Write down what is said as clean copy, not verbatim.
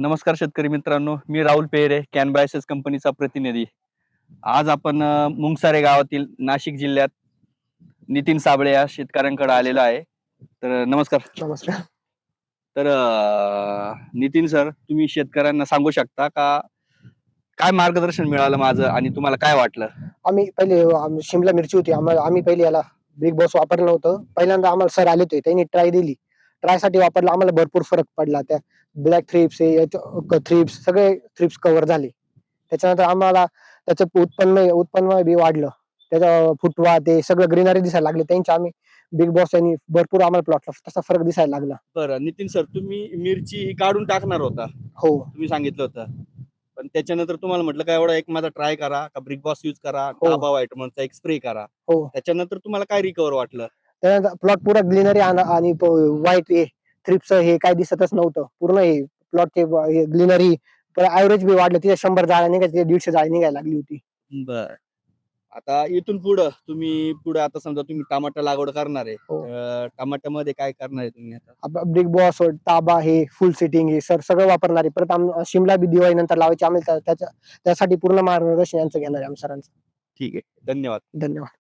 नमस्कार शेतकरी मित्रांनो, मी राहुल पेहरे, कॅनबायसेस कंपनीचा प्रतिनिधी. आज आपण मुंगसारे गावातील नाशिक जिल्ह्यात नितीन साबळे या शेतकऱ्यांकडे आलेलो आहे. तर नमस्कार. नमस्कार. तर नितीन सर, तुम्ही शेतकऱ्यांना सांगू शकता का काय मार्गदर्शन मिळालं माझं आणि तुम्हाला काय वाटलं? आम्ही पहिले शिमला मिरची होती. आम्ही पहिले याला बिग बॉस वापरलं होतं. पहिल्यांदा आम्हाला सर आले होते. त्यांनी ट्राय दिली. ट्रायसाठी वापरलं. आम्हाला भरपूर फरक पडला. त्या ब्लॅक थ्रिप्स थ्रिप्स सगळे थ्रिप्स कव्हर झाले. त्याच्यानंतर आम्हाला त्याचं उत्पन्न बी वाढलं. त्याचा फुटवा ते सगळं ग्रीनरी दिसायला लागले. त्यांच्या आम्ही बिग बॉस यांनी भरपूर आम्हाला प्लॉटला तसा फरक दिसायला लागला. बरं नितीन सर, तुम्ही मिरची काढून टाकणार होता, हो. तुम्ही सांगितलं होतं. पण त्याच्यानंतर तुम्हाला म्हटलं का एवढा एक माझा ट्राय करा, का बिग बॉस यूज करा, हो. टाबा व्हाईटमनचा एक स्प्रे करा. हो. त्याच्यानंतर तुम्हाला काय रिकव्हर वाटलं? त्यानंतर प्लॉट पुरा ग्रीनरी आणि व्हाईट थ्रिप्स हे काय दिसतच नव्हतं. पूर्ण हे प्लॉटचे ग्रीनरी ऍव्हरेज बी वाढलं. तिथे 100 जाळ्या निघायच्या, 150 जाळी निघायला लागली होती. बर. आता इथून पुढं आता समजा तुम्ही टमाटा लागवड करणार आहे. हो. टमाट्यामध्ये काय करणार आहे तुम्ही आता? बिग बॉस ताबा हे फुल सेटिंग हे सगळं वापरणार आहे. परत शिमला बी दिवाळी नंतर लावायची. आम्ही त्यासाठी पूर्ण मार्गदर्शन यांचं घेणार आहे आम्ही सरांचं. ठीक आहे, धन्यवाद. धन्यवाद.